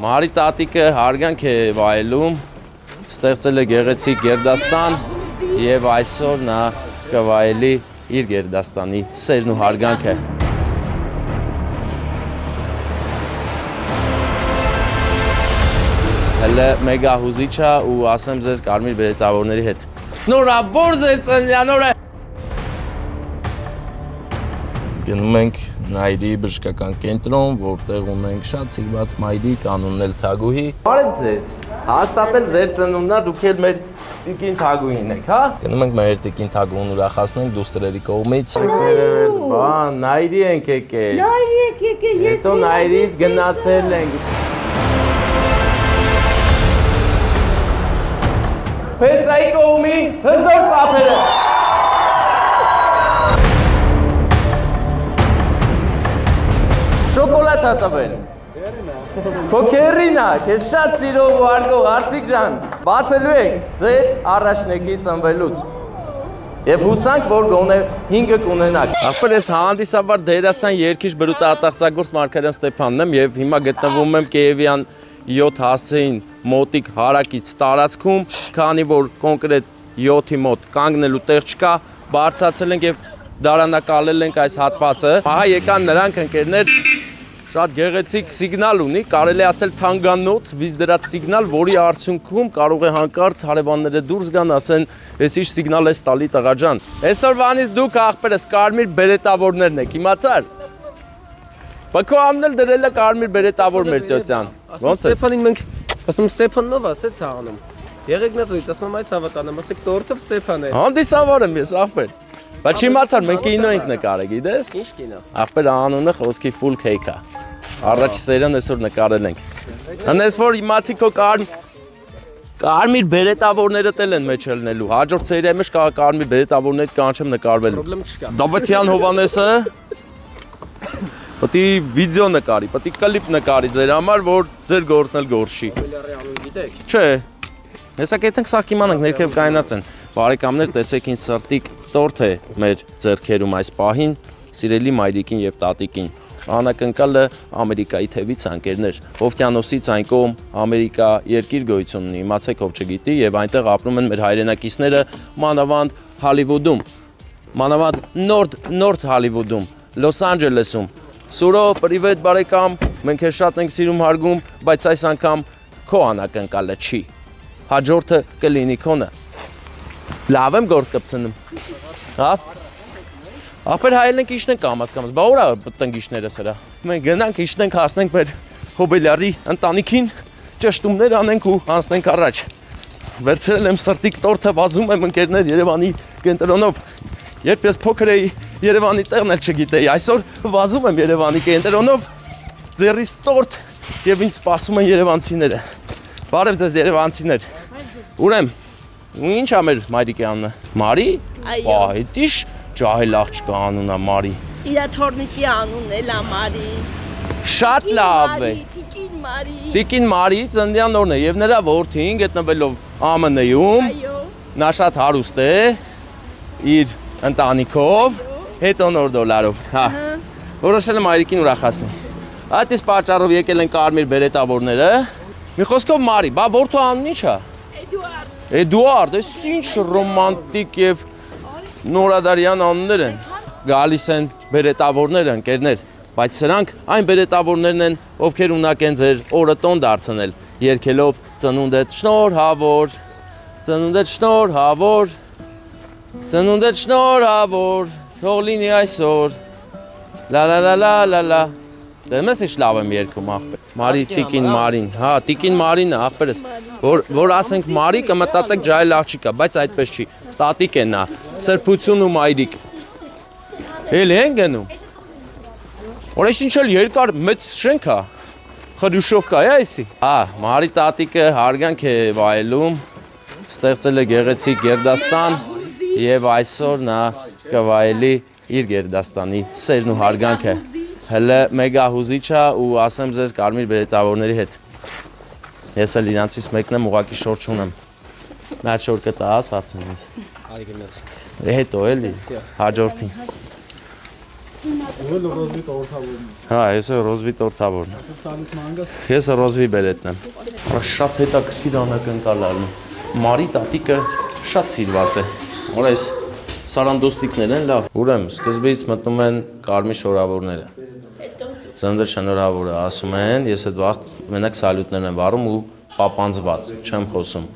Մարի տատիկը հարգանք է վայելում, ստեղծել է գեղեցիկ գերդաստան եւ այսօր նա կվայելի իր գերդաստանի սերն ու հարգանքը։ Հələ մեգա հուզիչ է ու ասեմ ձեզ կարմիր բերետավորների հետ։ Նորաբոր ձեր ծննդյանօրը։ Գնում ենք Նայիրի բժշկական կենտրոն, որտեղ ունենք շատ սիրված մայրիկ, անունն էլ Թագուհի։ Բարև ձեզ։ Հաստատել ձեր ծնունդն է, դուք էլ մեր տիկին Թագուհին եք, հա։ Գնում ենք մեր տիկին Թագուհուն ուրախացնենք դուստրերի կողմից։ Բան, Նայիրի ենք եկել։ Նայիրի եք եկել, ես։ Հետո Նայիրից գնացել ենք։ Փեսայի կողմի հզոր ծափերը։ Շոկոլադ հա տվել։ Քո քերին է, քեզ շատ սիրող ու հարգող Արծիկ ջան։ Բացելու եք ձեր առաջնեկի ծնվելուց։ Եվ հուսանք, որ գոնե 5-ը կունենաք։ Ախպեր ես հանդիսաբար դերասան երգիչ բրուտաատաղծագործ Մարգարյան Ստեփանն եմ եւ հիմա գտնվում եմ Կիևյան 7 հասցեին մոտիկ հարակից տարածքում, քանի որ կոնկրետ 7-ի մոտ կանգնելու տեղ չկա, բարձրացել ենք եւ դարանակալել ենք այս հատվածը։ Ահա եկան նրանք ընկերներ, շատ գեղեցիկ սիգնալ ունի, կարելի ասել թանգանոց, վիզ դրած սիգնալ, որի արդյունքում կարող է հանկարծ հարևանները դուրս գան, ասեն, ես ինչ սիգնալ ես տալի տղա ջան։ Այսօրվանից դուք ախպերս կարմիր բերետավորներն եք, իմացար։ Բա անն էլ դրել է կարմիր բերետավոր մեր ծոցյան։ Ոնց է։ Ստեփանին մենք ասում Ստեփաննով ասեց անում։ Եղեք նայած, ասում այդ հավատանեմ, ասեք տորթով Ստեփան է։ Հանդիսավոր եմ ես ախպեր։ Բայց չիմացար, մենք կինո ենք նկարել, գիտես։ Ինչ կինո։ Ախպեր անունը խոսքի full cake է։ Առաջի սերիան այսօր նկարել ենք։ Հենց որ իմացի քո կարմիր բերետավորները տել են մեջ ելնելու։ Հաջորդ սերիայի մեջ կարմիր բերետավորներ կանչեմ նկարվելու։ Պրոբլեմ չկա։ Դավթյան Հովանեսը պետք է վիդեո նկարի, պետք է կլիպ նկարի ձեր համար, որ ձեր գործն էլ գործի։ Բելարի անուն գիտեք։ Չէ։ Հեսա կետնք սա կիմանանք ներքև կայնած են։ Բարեկամներ, տեսեք ինչ սրտիկ տորթ է մեր ձեռքերում այս պահին, սիրելի մայրիկին եւ տատիկին։ Անակնկալը Ամերիկայի թևից անկերներ։ Օվկիանոսից այն կողմ Ամերիկա երկիր գոյություն ունի, իմացեք ով չգիտի, եւ այնտեղ ապրում են մեր հայրենակիցները, մանավանդ Հոլիվուդում, մանավանդ նորթ Հոլիվուդում, Լոս Անջելեսում։ Սուրո, պրիվետ բարեկամ, մենք քեզ շատ ենք սիրում հարգում, բայց այս անգամ քո անակնկալը չի։ Հաջորդը կլինի քոնը։ Լավ եմ գործ կպցնում։ Հա։ Ապեր հայելն ենք իշնենք կամաց, բա ուրա տնգիշները սրա։ Մենք գնանք իշնենք, հասնենք մեր հոբելյարի ընտանիքին, ճշտումներ անենք ու հանցնենք առաջ։ Վերցրել եմ սրտիկ տորթը, վազում եմ ընկերներ Երևանի կենտրոնով։ Երբ ես փոքր էի, Երևանի տեղն էլ չգիտեի, այսօր վազում եմ Երևանի կենտրոնով, ձեռիս տորթ եւ ինձ սպասում են երևանցիները։ Բարև ձեզ երևանցիներ։ Ուրեմ, ինչ ա մեր մայրիկի անունը։ Մարի։ Այո։ Հետիշ ջահել աղջկա անունն է Մարի։ Իրա թորնիկի անունն էլ է Մարի։ Շատ լավ է։ Տիկին Մարի։ Տիկին Մարի ծննդյան օրն է եւ նրա որդին գտնվելով ԱՄՆ-ում։ Այո։ Նա շատ հարուստ է իր ընտանիքով, հետո նոր դոլարով։ Հա։ Որոշել եմ մայրիկին ուրախացնել։ Այդ իսկ պատճառով եկել են կարմիր բերետավորները։ Մի խոսքով Մարի, բա որդու անունն ի՞նչ է։ Էդուարդ, այս ինչ ռոմանտիկ եւ նորադարյան անուններ են։ Գալիս են բերետավորները, ընկերներ, բայց սրանք այն բերետավորներն են, ովքեր ունակ են ձեր օրը տոն դարձնել, երգելով ծնունդդ շնորհավոր, ծնունդդ շնորհավոր, ծնունդդ շնորհավոր, թող լինի այսօր։ Լա լա լա լա լա լա։ Դեմ ես ինչ լավ եմ երգում ախպեր։ Մարի տիկին Մարին, հա, տիկին Մարին է ախպերս, որ ասենք Մարի կմտածեք ջահել աղջիկա, բայց այդպես չի։ Տատիկ է նա, սրբություն ու մայրիկ։ Էլի են գնում։ Որ այս ինչ էլ երկար մեծ շենք է։ Խրյուշովկա է այսի։ Հա, Մարի տատիկը հարգանք է վայելում, ստեղծել է գեղեցիկ գերդաստան եւ այսօր նա կվայելի իր գերդաստանի սերն ու հարգանքը։ Հələ մեգա հուզիչ է ու ասեմ ձեզ կարմիր բերետավորների հետ։ Ես էլ իրանցից մեկն եմ, ուղղակի շոր չունեմ։ Նա շոր կտաս, հարցնեմ ինձ։ Այ գնաց։ Հետո էլի, հաջորդին։ Հա, ես ռոզվի տորթավորն եմ։ Ես ռոզվի բերետն եմ։ Շատ հետաքրքիր անակնկալ է։ Մարի տատիկը շատ սիրված է։ Որ այս սարանդոստիկներ են լավ։ Ուրեմն սկզբից մտնում են կարմիր շորավորները։ Ծննդը շնորհավորը ասում են, ես այդ վաղ մենակ սալյուտներն եմ վառում ու պապանձված, չեմ խոսում։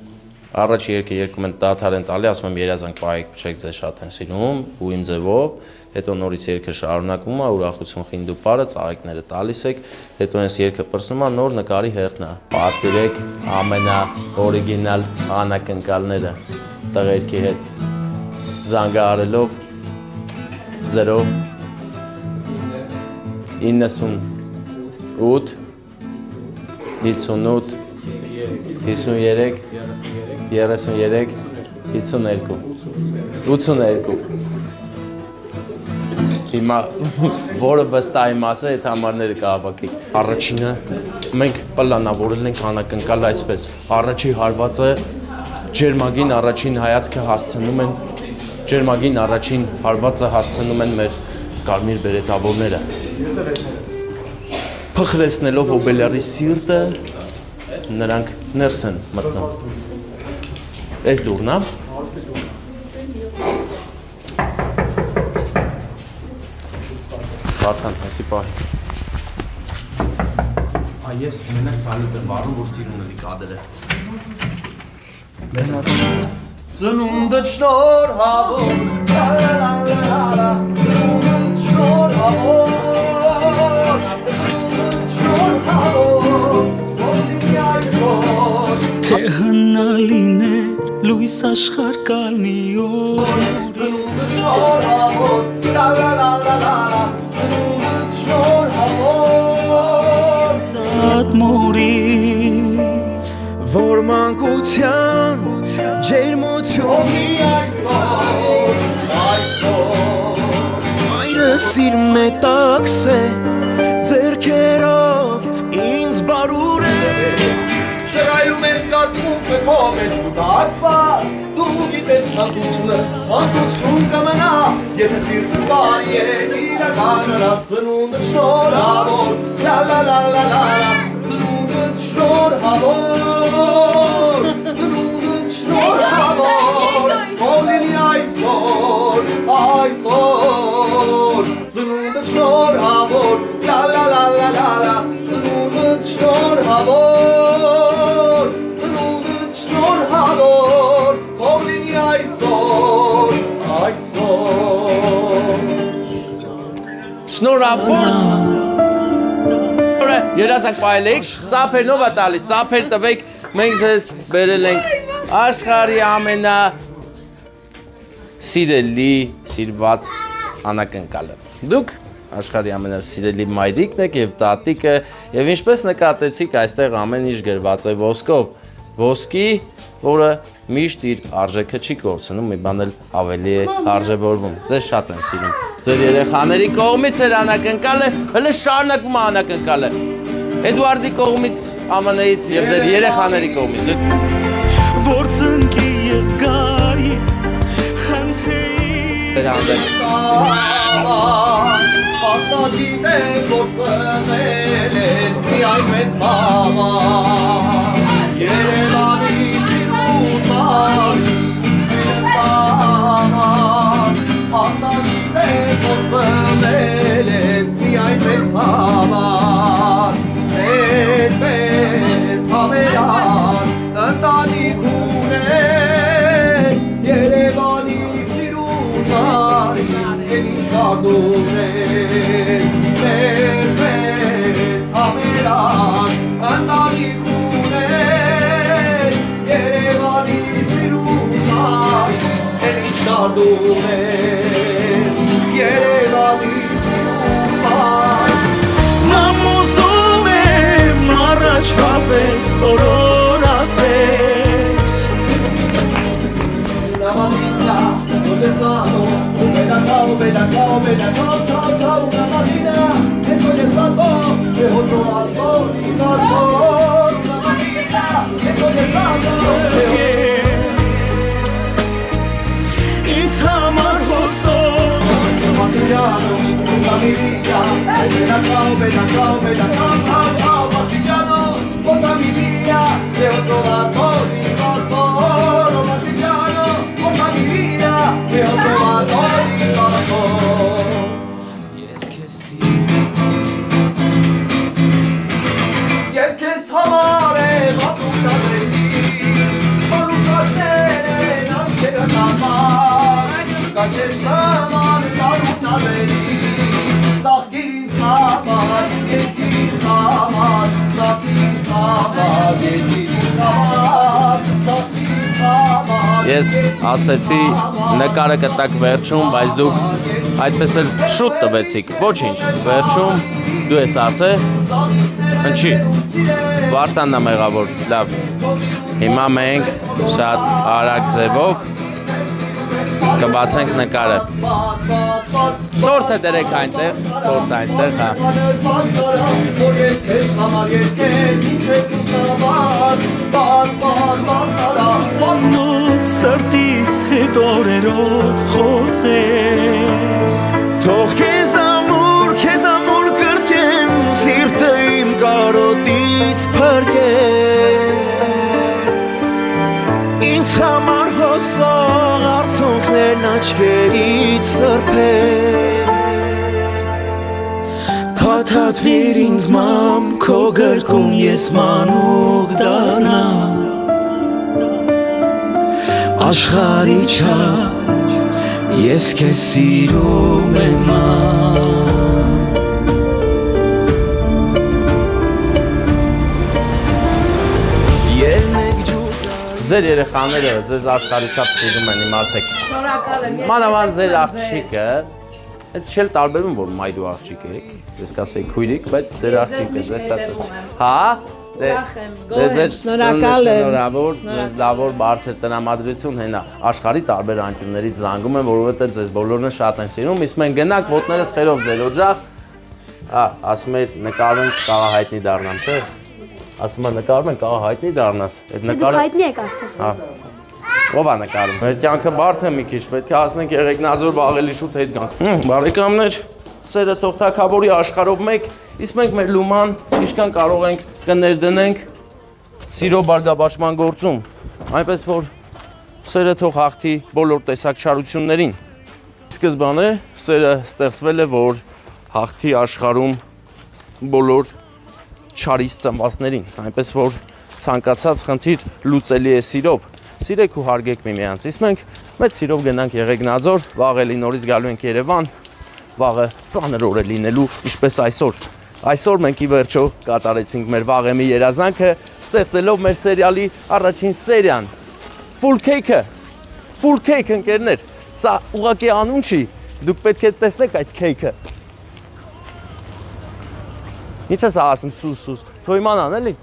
Առաջ երկը երկում են դադար են տալի, ասում եմ երազանք պահեք, փչեք ձեզ շատ են սիրում ու իմ ձևով, հետո նորից երկը շարունակվում է, ուրախություն խինդու պարը, ծաղիկները տալիս եք, հետո այս երկը պրսնում է, նոր նկարի հերթն է։ Պատկերեք ամենաօրիգինալ անակնկալները տղերքի հետ զանգահարելով 0 98 58 53 33 52 82 Հիմա որը վստահ իմասը այդ համարները կհավաքեք։ Առաջինը մենք պլանավորել ենք անակնկալ այսպես։ Առաջի հարվածը ջերմագին առաջին հայացքը հասցնում են ջերմագին առաջին հարվածը հասցնում են մեր կարմիր բերետավորները։ Փխրեցնելով հոբելյարի սիրտը նրանք ներս են մտնում։ Այս լուրն է։ Վարդան հեսի պահի։ Այս մենակ սալյուտ եմ վառում, որ սիրուն էլի կադրը։ Ծնունդը շնորհավոր, լա-լա-լա-լա-լա, ծնունդը շնորհավոր, Թե հնալին է լույս աշխարհ կալ մի օր Ծնունդը շնորհավոր, լա-լա-լա-լա-լա, ծնունդը շնորհավոր Զատ մորից Որ մանկության ջերմությունի այսօր Մայրս իր մետաքս է ձեռքերով ինձ բարուր է Շրայում ես գացում կքով ես ու դարպած Դու գիտես շատությունը մանկություն կմնա Եթե սիրտը բարի է իրականանա Ծնունդը շնորհավոր լա-լա-լա-լա-լա Ծնունդը շնորհավոր Ծնունդը շնորհավոր Ոլինի այսօր Ծնունդը շնորհավոր լա-լա-լա-լա-լա Ծնունդը շնորհավոր Ծնունդը շնորհավոր Ոլինի այսօր Շնորհավոր երազանք պահելիք, ծափերնով է տալիս, ծափեր տվեք, մենք ձեզ բերել ենք աշխարհի ամենա սիրելի, սիրված անակնկալը։ Դուք աշխարհի ամենասիրելի մայրիկն եք եւ տատիկը եւ ինչպես նկատեցիք, այստեղ ամեն ինչ գրված է ոսկով։ Ոսկի, որը միշտ իր արժեքը չի կորցնում, մի բան էլ ավելի է արժևորվում։ Ձեզ շատ են սիրում։ Ձեր երեխաների կողմից էր անակնկալը, հələ շարունակում է անակնկալը։ Էդուարդի կողմից, ԱՄՆ-ից եւ ձեր երեխաների կողմից։ Որ ծնկի ես գայի խնդրեի Աստատիտ է որ ծնել ես միայն մեզ համար Երևանի սիրուն մարի Աստատիտ է որ ծնել ես միայն մեզ համար Այդպես համերան ընտանիք ունես Երևանի սիրուն մարի Էլի շարդում ես Այդպես համերան ընտանիք ունես Երևանի սիրուն մարի Էլի շարդում ես Երևանի սիրուն մարի Նամոզում եմ առաջվա պես օրոր ասես Namadita, solezano, bella ciao, ciao, ciao, una mattina, e solezano, e otto albori, una mattina, e solezano, Ինձ համար հոսով Mattiano, una Ես ասեցի նկարը կտակ վերջում, բայց դուք այդպես էլ շուտ տվեցիք, ոչինչ, վերջում դու ես ասե, ընչի, Վարդանն է մեղավոր, լավ, հիմա մենք շատ արագ ձևով կբացենք նկարը, տորթը դրեք այնտեղ, տորթը այնտեղ, հա, Սրտիս հետ օրերով խոսես Թող քեզ ամուր կրկեմ Սիրտը իմ կարոտից փրկեմ Ինձ համար հոսող արցունքներն աչքերից սրբեմ Փաթաթվիր ինձ մամ քո գրկում ես մանուկ դառնամ Աշխարհի չափ ես քեզ սիրում եմ Ձեր երեխաները ձեզ աշխարհի չափ սիրում են, իմացեք։ Շնորհակալ եմ։ Մանավանդ ձեր աղջիկը, այդ չէ տարբերում որ մայրու աղջիկ եք, ես կասեի քույրիկ, բայց ձեր աղջիկը ձեզ շատ։ Հա? Շնորհակալ եմ։ Շնորհավոր, ձեզ լավոր բարձր տնամադրություն հենա աշխարհի տարբեր անկյուններից զանգում են, որովհետև ձեզ բոլորն շատ են սիրում, իսկ մենք գնանք ոտներս խերով ձեր օջախ, հա, ասում եք նկարում կարող հայտնի դառնամ, չէ՞։ Ասում եմ նկարում են կարող հայտնի դառնաս, այդ նկարը հայտնի եք արդեն։ Հա։ Ո՞վ է նկարում։ Մեր կյանքը բարդ է մի քիչ, պետք է հասնենք Եղեգնաձոր ավելի շուտ հետ գանք։ Բարեկամներ, սերը թող թագավորի աշխարհով մեկ, իսկ մենք մեր լուման ինչքան կարող ենք կներդնենք սիրո բարգավաճման գործում, այնպես որ սերը թող հաղթի բոլոր տեսակ չարություններին։ Սկզբանե սերը ստեղծվել է, որ հաղթի աշխարհում բոլոր չարից ծնվածներին, այնպես որ ցանկացած խնդիր լուծելի է սիրով։ Սիրեք ու հարգեք միմյանց։ Իսկ մենք մեծ սիրով գնանք Եղեգնաձոր, վաղ էլի նորից գալու ենք Երևան, վաղը ծանր օր է լինելու, ինչպես այսօր։ Այսօր մենք ի վերջո կատարեցինք մեր վաղեմի երազանքը, ստեղծելով մեր սերիալի առաջին սերիան։ Full cake ընկերներ։ Սա ուղղակի անուն չի, դուք պետք է տեսնեք այդ cake-ը։ Ինչ ես ասում սուս, թող իմանան էլի։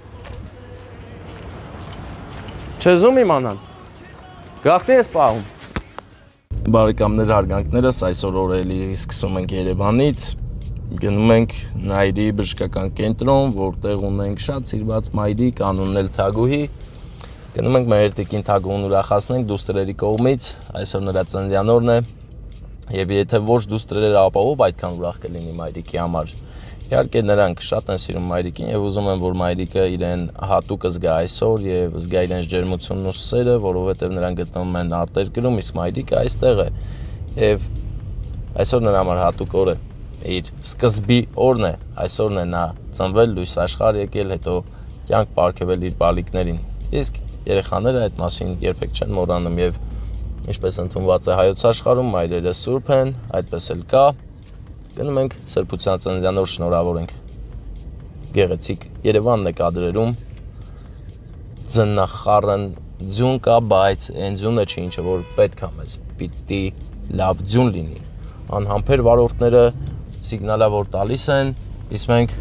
Չեզում իմանան։ Գաղտնի ես պահում։ Բարեկամներ հարգանքներս այսօր օրելի սկսում ենք Երևանից։ Գնում ենք Նայիրի բժշկական կենտրոն, որտեղ ունենք շատ սիրված մայրիկ, անունն էլ Թագուհի։ Գնում ենք մեր տիկին Թագուհուն ուրախացնենք դուստրերի կողմից, այսօր նրա ծննդյան օրն է։ Եվ եթե ոչ դուստրերը ապահով այդքան ուրախ կլինի մայրիկի համար։ Իհարկե նրանք շատ են սիրում մայրիկին եւ ուզում են որ մայրիկը իրեն հատուկ զգա այսօր եւ զգա իրենց ջերմությունն ու սերը, որովհետեւ նրանք գտնվում են արտերկրում, իսկ մայրիկը այստեղ է եւ այսօր նրա համար հատուկ օր է, իր սկզբի օրն է, այսօրն է նա ծնվել, լույս աշխարհ եկել, հետո կյանք պարգևել իր բալիկներին։ Իսկ երեխաները այդ մասին երբեք չեն մոռանում եւ ինչպես ընդունված է հայոց աշխարհում մայրերը սուրբ են, այդպես էլ կա։ Գնում ենք սրբության ծննդյան օր շնորհավորենք։ Գեղեցիկ Երևանն է կադրերում։ Ձնախառն ձյուն կա, բայց այն ձյունը չի ինչը որ պետք է մեզ պիտի լավ ձյուն լինի։ Անհամբեր վարորդները սիգնալավոր տալիս են, իսկ մենք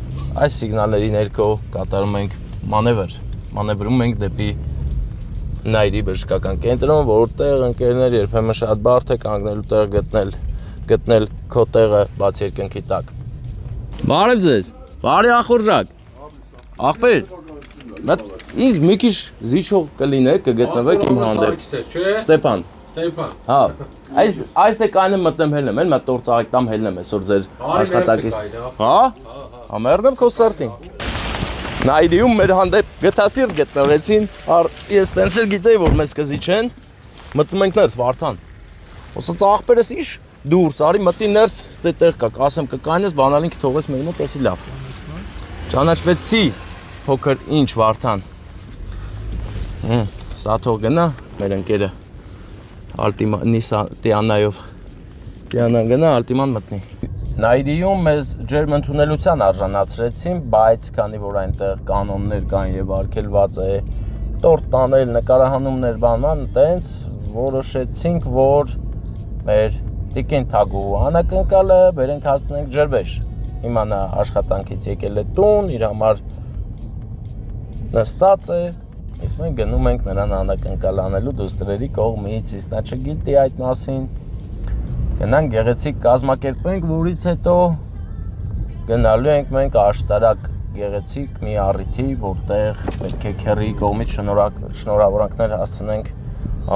այս սիգնալների ներքո կատարում ենք մանևրում ենք դեպի Նայիրի բժշկական կենտրոն, որտեղ ընկերներ երբեմն շատ բարդ է կանգնելու տեղ գտնել քո տեղը բաց երկնքի տակ։ Բարև ձեզ։ Բարի ախորժակ։ Ախպեր։ Ինձ մի քիչ զիջող կլինեք, կգտնվեք իմ հանդեպ։ Ստեփան։ Հա։ Այս տեկանը մտնեմ հելնեմ, էլ մա տոր ծաղիկ տամ հելնեմ այսօր ձեր աշխատակից։ Հա։ Ամերնեմ քո սրտին։ Նայիրիում մեր հանդեպ գտասիրտ գտնվեցին, ես տենց էլ գիտեի, որ մեզ կզիջեն, մտնում ենք ներս, Վարդան։ Ոսած աղբերս իշ դուրս, արի մտի ներս, ստե տեղ կա, ասեմ կկանես, բանալին կթողես մեր մոտ, էսի լավ։ Ճանաչվեցի, փոքր ինչ, Վարդան։ Սա թող գնա, մեր ընկերը, Տիաննայով։ Տիաննան գնա, Ալտիման մտնի։ Նայրիում մեզ ջերմընդունելության արժանացրեցին, բայց քանի որ այնտեղ կանոններ կան եւ արգելված է տորտ տանել, նկարահանումներ բանման, տենց որոշեցինք, որ մեր Տիկին Թագուհու անակնկալը բերենք հասնենք Ջրվեժ։ Հիմա նա աշխատանքից եկել է տուն, իր համար նստած է, իսկ մենք գնում ենք նրան անակնկալ անելու դուստրերի կողմից, իսկ նա չգիտի այդ մասին։ Գնանք գեղեցիկ կազմակերպենք, որից հետո գնալու ենք մենք աշտարակ գեղեցիկ մի առիթի, որտեղ պետք է քեռի կողմից շնորհավորանքներ հասցնենք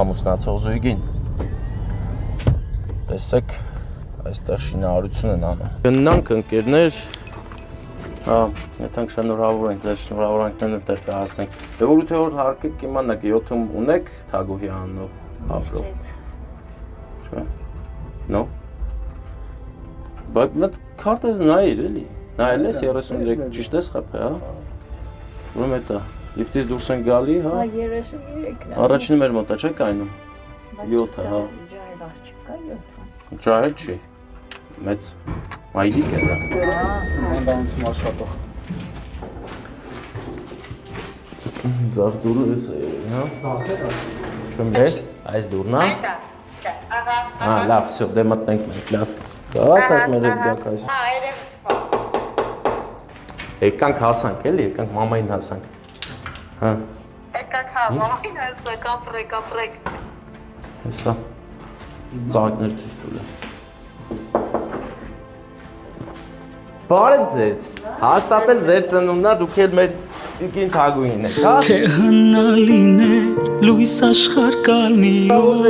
ամուսնացող զույգին։ Տեսեք, այստեղ շինարարություն են անում։ Գնանք ընկերներ, եթե շնորհավորենք, ձեր շնորհավորանքներն այդտեղ կհասնենք։ Դե որ թե որ հարկեք իմանաք 7-ում ունեք Թագուհի անունով ապրող։ Չէ՞։ No։ Բայց մտ քարտեզ նայիր էլի։ Նայել ես 33 ճիշտ ես խփե, հա։ Ուրեմն էտա լիֆտից դուրս են գալի, հա։ Հա 33-ն։ Առաջինը մեր մոտ է, չէ՞ կայնում։ 7-ը, հա։ Ջահել չի։ Մեծ մայդիկ է դա։ Անդանոցում աշխատող։ Ձախ դուրը էս է, հա։ Չեմ ես, այս դուրն է։ Հա, լավ, всё, դե մտնենք մենք, լավ։ Ասած մեր հետ գաք այս։ Եկանք հասանք, էլի, եկանք մամային հասանք։ Հա։ Եկանք հա, մամային հասանք, ապրեք։ Հեսա։ Ծաղիկներ ցույց տուր։ Բարև ձեզ։ Հաստատել ձեր ծնունդն է, դուք էլ մեր Տիկին Թագուհին եք, հա։ Թե հնալիներ լույս աշխարհ կալ մի օր։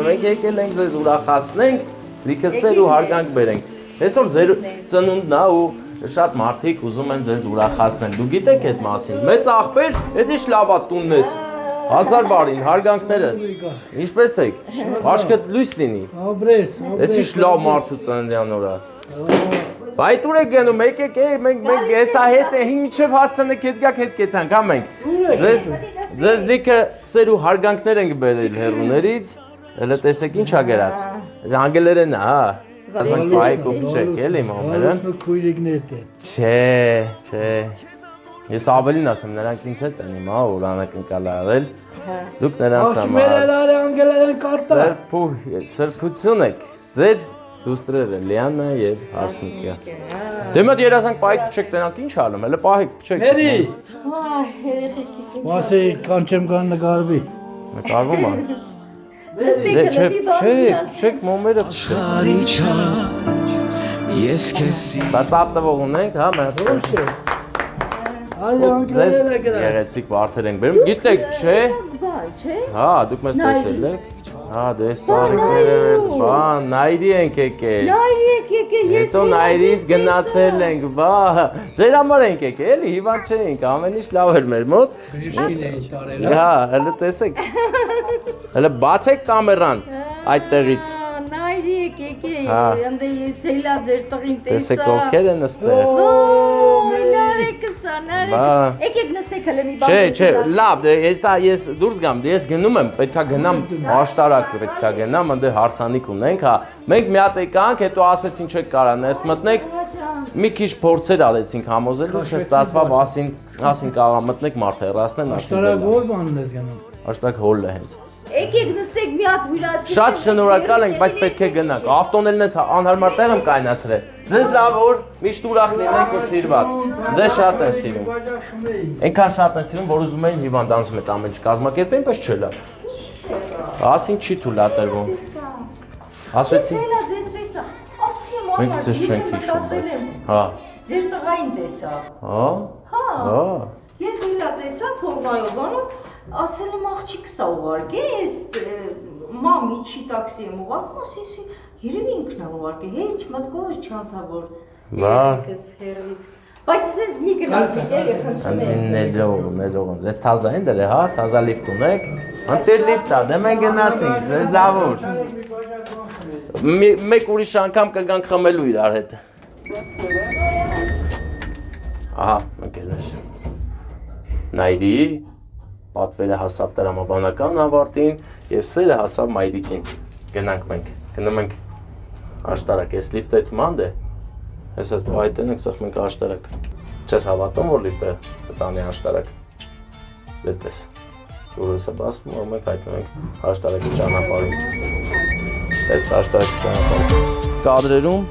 Մենք եկել ենք ձեզ ուրախացնենք, լիքը սեր ու հարգանք բերենք։ Այսօր ձեր ծնունդն է ու շատ մարդիկ ուզում են ձեզ ուրախացնել։ Դու գիտեք այդ մասին։ Մեծ աղբեր, էդի շլավա տունն ես։ 1000 բարին, հարգանքներս։ Ինչպես եք։ Աշխատ լույս լինի։ Աբրես։ Էսի շլավ մարդու ծննդյան օրը։ Բայց ուր եք գնում, եկեք, մենք հեսա հետ է, մինչև հասցնեք հետ գաք հետ կեթանք, հա մենք։ Ձեզ լիքը սեր ու հարգանքներ ենք բերել հեռուներից, հələ տեսեք ինչ ա գրած։ Այս անգլերեն է, հա։ Ասենք բայ կոպչեք, էլի մամերը։ Քույրիկներդ է։ Չէ։ Ես ավելին ասեմ, նրանք ինձ հետ են հիմա, որ անակնկալ արել։ Դուք նրանց համար։ Աղջիկները անգլերեն կարտա։ Սրբություն եք։ Ձեր դուստրերը Լիանա եւ Հասմիկը։ Դե մոտ երազանք պահիկ փչեք տենանք ինչ ալում, հələ պահիկ փչեք։ Մերի։ Ահ, երեխեքիս ինչ։ Մասի կանչեմ կան նկարվի։ Նկարվում է։ Նստեք լի բան։ Չեք մոմերը Շարիչա ես քեզ Դա ծապտվող ունենք, հա, մեր։ Այո, անգլերեն է գրած։ Գեղեցիկ վարդեր ենք բերում։ Գիտեք, չէ։ Բան, չէ։ Հա, դուք մեզ տեսել եք։ Հա, դե սարիկները, բան, նայրի ենք եկել։ Նայրեք եկել, ես։ Հետո նայրից գնացել ենք, բա։ Ձեր համար ենք եկել, էլի, հիվանդ չէինք, ամեն ինչ լավ էր մեր մոտ։ Բժիշկին է տարել։ Հա, հələ տեսեք։ Հələ բացեք կամերան այդտեղից։ Նայրեք եկել, Հա։ ընդ ես էլա ձեր տղին տեսա։ Տեսեք ովքեր են ստեղ։ Ոյ, նարեկսա, նարեկս։ Եկեք նստեք հələ մի բան։ Չէ, լավ, դե ես դուրս գամ, դե ես գնում եմ, պետքա գնամ աշտարակ, պետքա գնամ, ընդ հարսանիք ունենք, հա։ Մենք մի հատ եկանք, հետո ասեցին չեք կարա ներս մտնեք։ Մի քիչ փորձեր արեցինք համոզելու, չստացվավ, ասին կարա մտնեք մարդ հեռացնեն, ասին։ Աշտարակ ո՞ր բանն ես գնում։ Աշտարակ հոլը հենց։ Եկեք նստեք մի հատ հյուրասիրեք։ Շատ շնորհակալ ենք, բայց պետք է գնանք։ Ավտոներն էս անհարմար տեղ եմ կայնացրել։ Ձեզ լավ որ միշտ ուրախ լինեք ու սիրված։ Ձեզ շատ են սիրում։ Այնքան շատ են սիրում, որ ուզում էին հիվանդանոցում այդ ամեն ինչ կազմակերպեն, բայց չէ լավ։ Ասին չի թույլատրվում։ Ասեցի։ Էլա ձեզ տեսա։ Ասում եմ, Մենք ձեզ չենք հիշում, բայց։ Հա։ Ձեր տղային տեսա։ Հա։ Հա։ Ես էլա տեսա ֆորմայով անում, ասել եմ աղջիկս ա ուղարկել, ես մամի չի տաքսի եմ ուղարկում, ասեցի երևի ինքն ա ուղարկել, հեչ մտքովս չանցավ որ երեխեքս հերվից։ Բայց ասենց մի գնացիք էլի խնդրում եմ։ Ներողում, ձեզ թազա են դրե, հա, թազա լիֆտ ունեք։ Անտեր լիֆտ ա, դե մենք գնացինք, ձեզ լավ որ։ Մեկ ուրիշ անգամ կգանք խմելու իրար հետ։ Ահա, ընկերներ։ Նայրի պատվերը հասավ տրամաբանական ավարտին եւ սերը հասավ մայրիկին։ Գնանք մենք, գնում ենք աշտարակ, էս լիֆտը դիմանդ է։ Ես այս բայտեն ենք սխմենք աշտարակ։ Չես հավատում, որ լիպը տանի աշտարակ։ Դետես։ Դուրսը բասվում, որ մենք հայտնում ենք աշտարակի ճանապարհին։ Այս աշտարակի ճանապարհը։ Կադրերում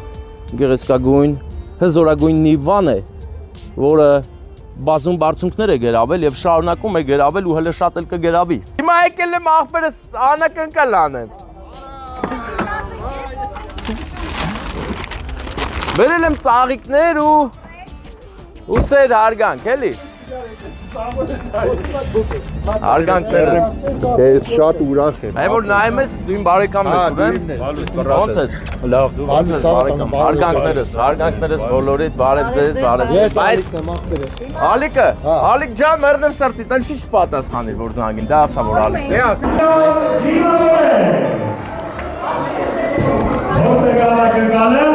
գեղեցկագույն, հզորագույն Նիվան է, որը բազում բարձունքներ է գերավել եւ շարունակում է գերավել ու հələ շատ էլ կգերավի։ Հիմա եկել եմ աղբերս անակնկալ անեմ։ Բերել եմ ծաղիկներ ու սեր հարգանք, էլի։ Հարգանքներս։ Ես շատ ուրախ եմ։ Այ որ նայում ես, դու իմ բարեկամն ես, ուրեմն։ Ոնց ես։ Լավ, դու ոնց ես բարեկամ։ Հարգանքներս բոլորիդ, բարև ձեզ, բարև ձեզ։ Ես Ալիկն եմ ախպերս։ Ալիկը, Ալիկ ջան, մերնեմ սրտի, տան չի պատասխանիր, որ զանգին, դա ասա որ Ալիկն է։ Որտե՞ղ անակնկալը։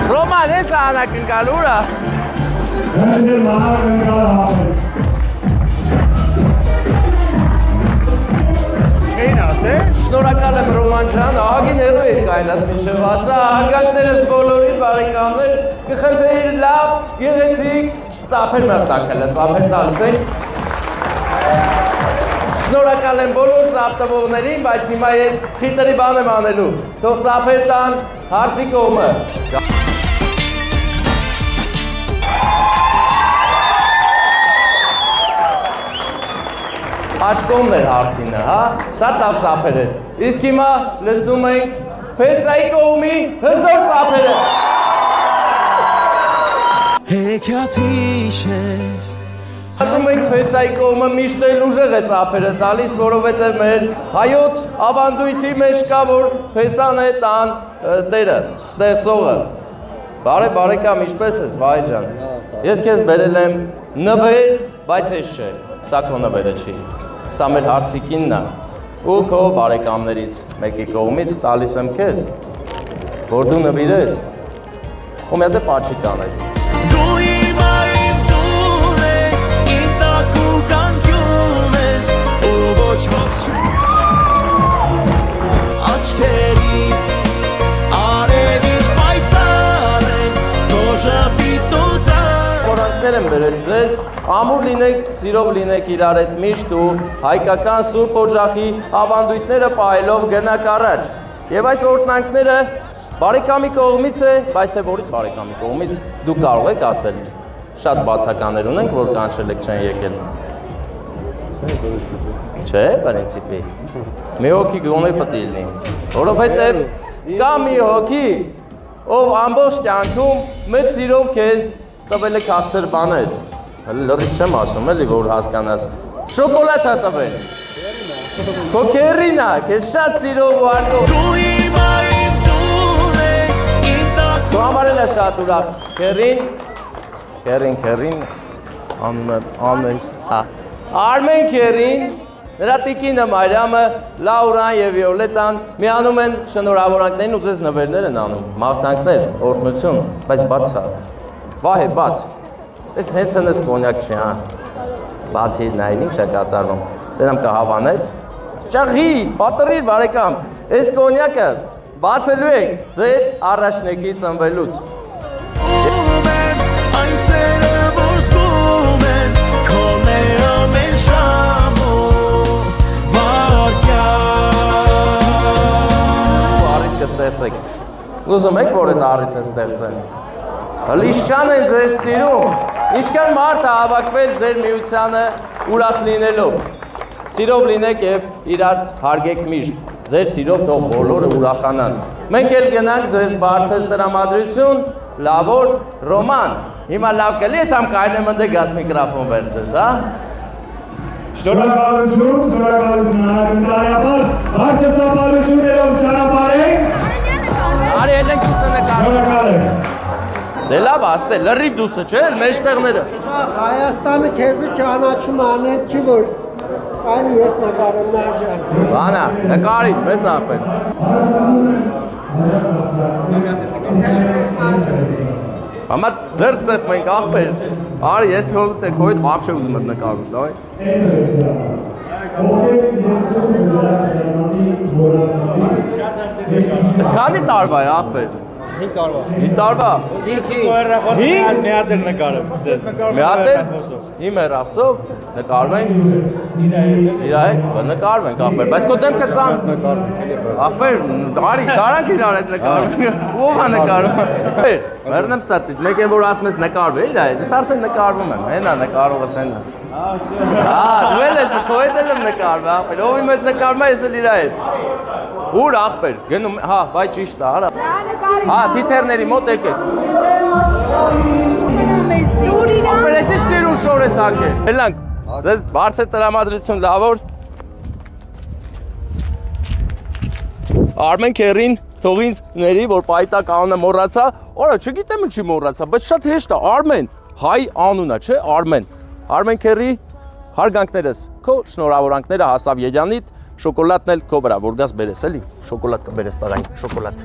Ռոման, ես անակնկալ ուրա։ Հենց անակնկալը հավես։ Չէին ասե։ Շնորհակալ եմ Ռոման ջան, ահագին հերո եք կայնած մինչև ասա, հարգանքներս բոլորին բարեկամներ, կխնդրեի լավ, գեղեցիկ, ծափեր մարտակելը, ծափեր տալիս եք։ Շնորհակալ եմ բոլոր ծափ տվողներին, բայց հիմա ես խիտրի բան եմ անելու, թող ծափեր տան հարսի կողմը։ Աչկոմն էր հարսինը, հա, շատ լավ ծափեր էր, իսկ հիմա լսում ենք փեսայի կողմի հզոր ծափերը։ Հեքիաթիշ ես Հատում ենք փեսայի կողմը միշտ էլ ուժեղ է ծափերը տալիս, որովհետև մեր հայոց ավանդույթի մեջ կա, որ փեսան է տան տերը, ստեղծողը։ Բարեկամ, ինչպես ես, վայ ջան։ Ես քեզ բերել եմ նվեր, բայց ես չէ, սա քո նվերը չի։ Սա մեր հարսիկինն է, ու քո բարեկամներից մեկի կողմից տալիս եմ քեզ, որ դու նվիրես, ու մի հատ պաչի կանես։ Դու իմ այն դուն ես, իմ տակու կանգյուն ես, ու ոչ ոք աչքերից, արևից պայծառ են, քո ժպիտոցը Խորանքներ եմ բերել ձեզ, ամուր լինեք, սիրով լինեք իրար հետ միշտ ու հայկական Սուրբ Օջախի ավանդույթները պահելով գնաք առաջ։ Եվ այս օրհնանքները բարեկամի կողմից է, բայց թե որից բարեկամի կողմից դու կարող եք ասել։ Շատ բացականներ ունենք, որ կանչել եք չեն եկել։ Չէ, պրինցիպի։ Մի հոգի գոնե պետք է լինի, որովհետև կա մի հոգի, ով ամբողջ կյանքում մեծ սիրով քեզ տվել է քաղցր բաներ։ Հələ լրիվ չեմ ասում էլի, որ հասկանաս։ Շոկոլադ է տվել։ Քո քերին է, քեզ շատ սիրով ու արգով։ Դու իմ այն դուն ես, իմ տակու Դու համար էլ է շատ ուրախ։ Քերին, Արմեն քերին, նրա տիկինը Մարիամը, Լաուրան և Վիոլետան միանում են շնորհավորանքներին ու ձեզ նվերներ են անում, մաղթանքներ, օրհնություն, բայց բաց է։ Վահե, բաց։ Ես հենց հենց կոնյակ չի, հա։ Բացի նայր, ինչ է կատարվում։ Դրանք կհավանես։ Ճաղի, պատրիր բարեկամ։ Այս կոնյակը բացելու եք ձեր առաջնեկի ծնվելուց։ Այն սերը որ զգում են, քոները մեն շամու վարկյան Առիթ կստեղծեք։ Ուզում եք, որ այդ առիթը ստեղծեն։ Ինչքան են ձեզ սիրում, ինչքան մարդ է հավաքվել ձեր միությանը ուրախ լինելով։ Սիրով լինեք և իրար հարգեք միշտ, ձեր սիրով թող բոլորը ուրախանան։ Մենք էլ գնանք ձեզ բարձր տրամադրություն, լավոր Ռոման։ Հիմա լավ կլի է թամ կայնեմ ընդե գաս միկրոֆոն վերցես, հա։ Շնորհակալություն անակնկալի բարձր սապարություններով ճանապարհենք։ Արի էլ ենք ուսը նկարում։ Շնորհակալ եմ։ Դե լավ աստե, լրիվ դուսը չէ, մեջտեղները։ Հայաստանը քեզը ճանաչում անեց չի, որ այն ես նկարում նարջան։ Բանա, նկարի, մեծ ապեն։ Համա ձեր ծեխ մենք աղբեր, արի ես հոտ է քոյդ վապշե ուզում եմ նկարում, դայ։ Ես քանի տարվա է ախպեր։ 5 տարվա։ 5 տարվա։ 5 մի հատ էլ նկարեմ ձեզ։ Մի հատ էլ իմ հեռախոսով նկարում ենք իր հետ, նկարում ենք ախպեր, բայց քո դեմքը ծանր ախպեր, արի, դարանք իրար հետ նկարում, ով է նկարում։ Մեռնեմ սատիտ, մեկ են որ ասում ես նկարվի իր հետ, ես արդեն նկարվում եմ, հենա նկարողս հենա։ Դու էլ ես քո հետ եմ նկարվում, ախպեր, ով իմ հետ նկարում է, ես էլ իր հետ։ Ուր ախպեր, գնում, հա, բայ ճիշտ է, արա։ Հա, թիթեռների մոտ եկեք։ Ախպեր, ես ինչ տիրուն շոր ես հակել։ Հելանք, ձեզ բարձր տրամադրություն լավոր։ Արմեն Քերին թող ինձ ների, որ պայտակ անունը մոռացա, օրա չգիտեմ ինչի մոռացա, բայց շատ հեշտ է, Արմեն, հայ անուն է, չէ, Արմեն։ Արմեն Քերի, հարգանքներս, քո շնորհավորանքները հասավ Երանիդ, շոկոլադն էլ քո վրա, որ գաս բերես էլի, շոկոլադ կբերես տղային, շոկոլադ։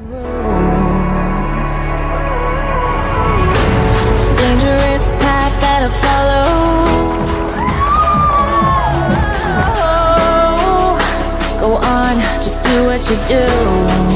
Dangerous path that I follow. Go on, just do what you do.